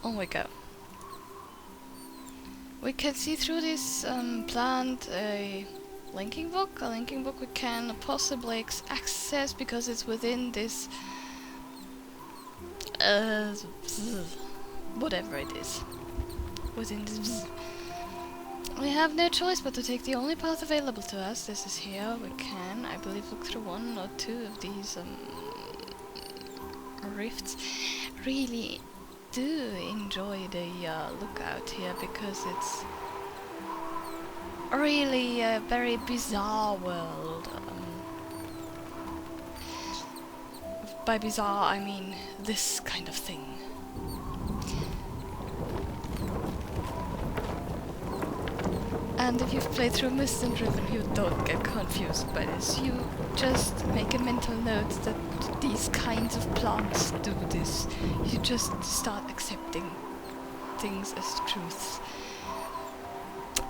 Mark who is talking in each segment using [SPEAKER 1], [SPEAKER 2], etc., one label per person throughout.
[SPEAKER 1] on we go. We can see through this plant a linking book. A linking book we can possibly access because it's within this whatever it is. Within this we have no choice but to take the only path available to us. This is here. We can, I believe, look through one or two of these rifts. Really do enjoy the look out here because it's really a very bizarre world. By bizarre I mean this kind of thing. And if you've played through Myst and Driven, you don't get confused by this. You just make a mental note that these kinds of plants do this. You just start accepting things as truths.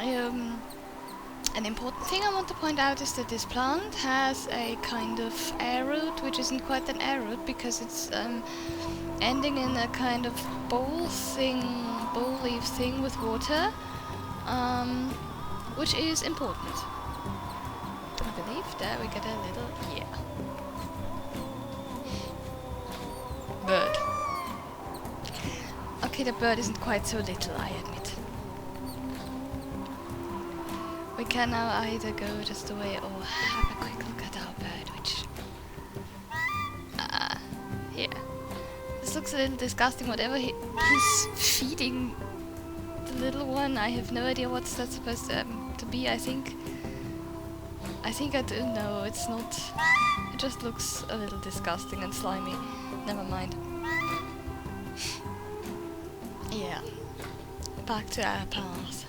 [SPEAKER 1] An important thing I want to point out is that this plant has a kind of air root, which isn't quite an air root because it's ending in a kind of bowl leaf thing with water. Which is important. I believe there we get a little... yeah. Bird. Okay, the bird isn't quite so little, I admit. We can now either go just away or have a quick look at our bird, which... here. This looks a little disgusting, whatever he's feeding the little one. I have no idea what's that supposed to be. I think I do know. It's not. It just looks a little disgusting and slimy. Never mind. Yeah. Back to our path.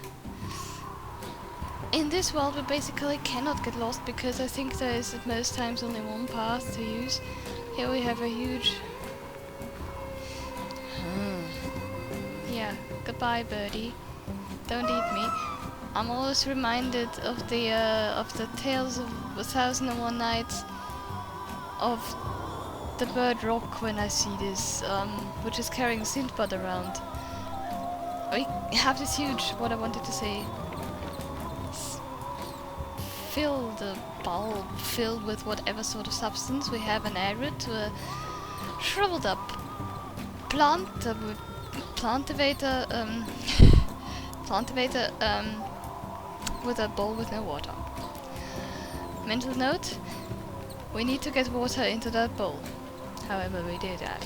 [SPEAKER 1] In this world we basically cannot get lost because I think there is at most times only one path to use. Here we have a huge... yeah, goodbye birdie. Don't eat me. I'm always reminded of the tales of 1001 Nights of the bird rock when I see this, which is carrying Sindbad around. We have this huge, what I wanted to say, filled bulb filled with whatever sort of substance. We have an air root to a shriveled up plant, Plantevator, Plantevator, with a bowl with no water. Mental note, we need to get water into that bowl. However we do that.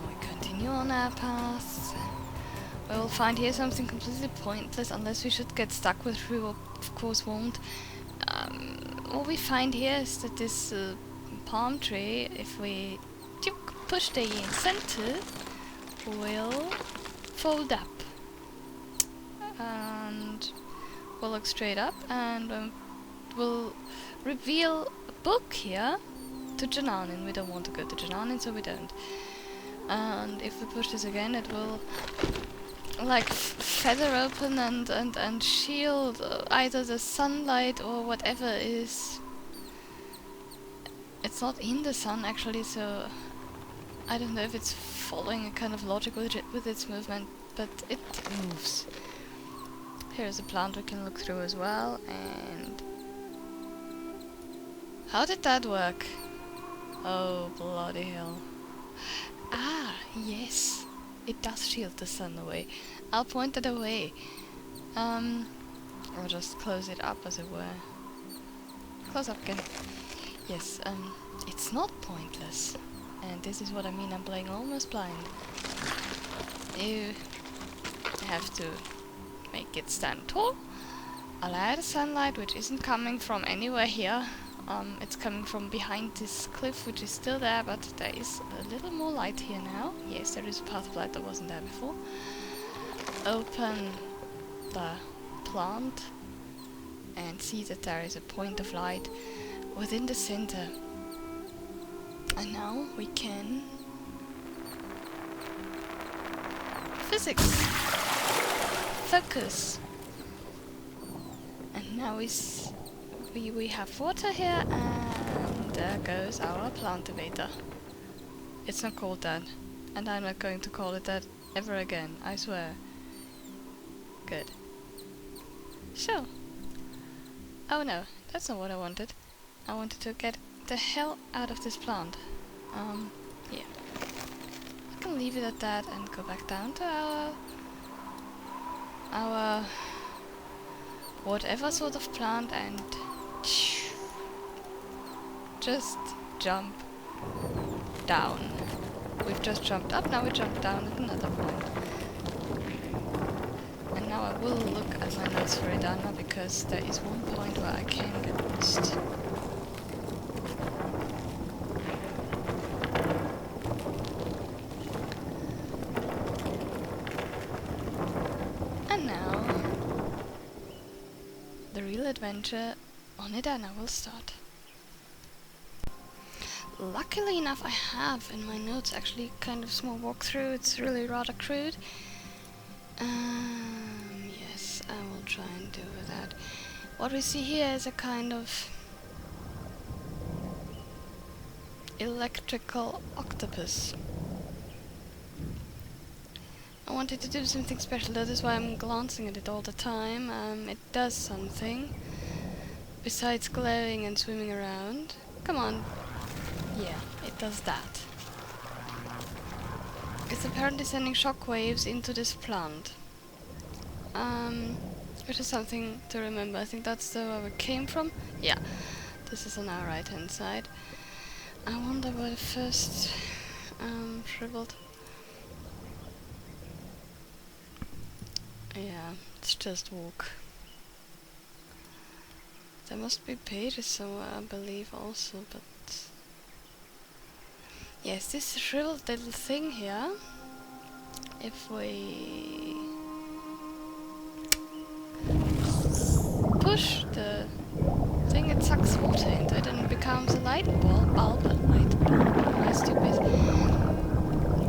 [SPEAKER 1] We continue on our path. We will find here something completely pointless unless we should get stuck with who of course won't. What we find here is that this palm tree, if we push the center, will fold up and we'll look straight up and we'll reveal a book here to Jananin. We don't want to go to Jananin, so we don't. And if we push this again, it will like feather open and shield either the sunlight or whatever is... It's not in the sun actually, so I don't know if it's following a kind of logic with its movement, but it moves. Here's a plant we can look through as well, and... how did that work? Oh, bloody hell. Ah, yes. It does shield the sun away. I'll point it away. Or just close it up, as it were. Close up again. Yes, it's not pointless. And this is what I mean, I'm playing almost blind. You have to make it stand tall. Allow the sunlight, which isn't coming from anywhere here. It's coming from behind this cliff, which is still there, but there is a little more light here now. Yes, there is a path of light that wasn't there before. Open the plant and see that there is a point of light within the center. And now we can... physics! Focus! And now we have water here, and there goes our Plantevator. It's not called that. And I'm not going to call it that ever again, I swear. Good. So. Oh no, that's not what I wanted. I wanted to get the hell out of this plant. Yeah. I can leave it at that and go back down to our whatever sort of plant and just jump down. We've just jumped up, now we jump down at another point. And now I will look at my notes for Idana because there is one point where I can get lost. And now the real adventure on Idana will start. Luckily enough I have in my notes actually kind of small walkthrough, it's really rather crude. Yes, I will try and do with that. What we see here is a kind of electrical octopus. I wanted to do something special, that is why I'm glancing at it all the time. It does something besides glowing and swimming around. Come on. Yeah, it does that. It's apparently sending shockwaves into this plant. Which is something to remember. I think that's where we came from. Yeah, this is on our right hand side. I wonder where the first shriveled. Yeah, it's just walk. There must be pages somewhere, I believe, also, but yes, this shriveled little thing here. If we push the thing, it sucks water into it and it becomes a light bulb. Am I stupid?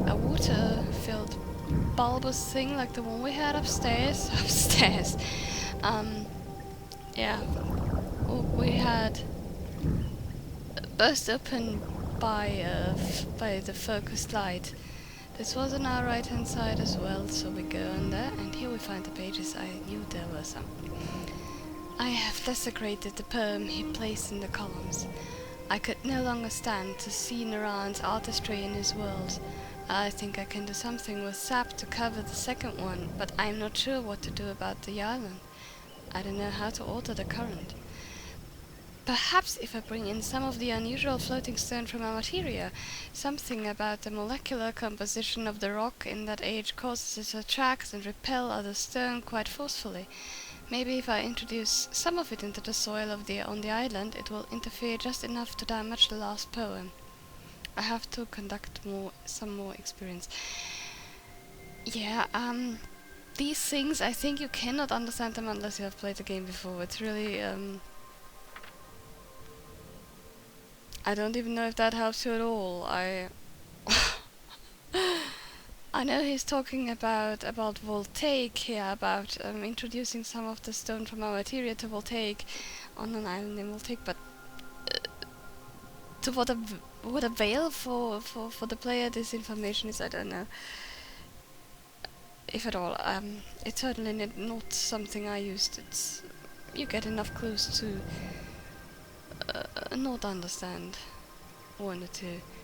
[SPEAKER 1] A water-filled bulbous thing like the one we had upstairs. Yeah, we had burst open by the focused light. This was on our right hand side as well, so we go on there, and here we find the pages. I knew there were some. I have desecrated the poem he placed in the columns. I could no longer stand to see Naran's artistry in his world. I think I can do something with sap to cover the second one, but I'm not sure what to do about the island. I don't know how to alter the current. Perhaps if I bring in some of the unusual floating stone from our materia, something about the molecular composition of the rock in that age causes it to attract and repel other stone quite forcefully. Maybe if I introduce some of it into the soil on the island, it will interfere just enough to damage the last poem. I have to conduct some more experience. Yeah, these things, I think you cannot understand them unless you have played the game before. It's really, I don't even know if that helps you at all. I know he's talking about voltaic here, about introducing some of the stone from our materia to voltaic on an island in voltaic, but to what avail for the player this information is, I don't know. If at all. It's certainly not something I used. You get enough clues to not understand one or two.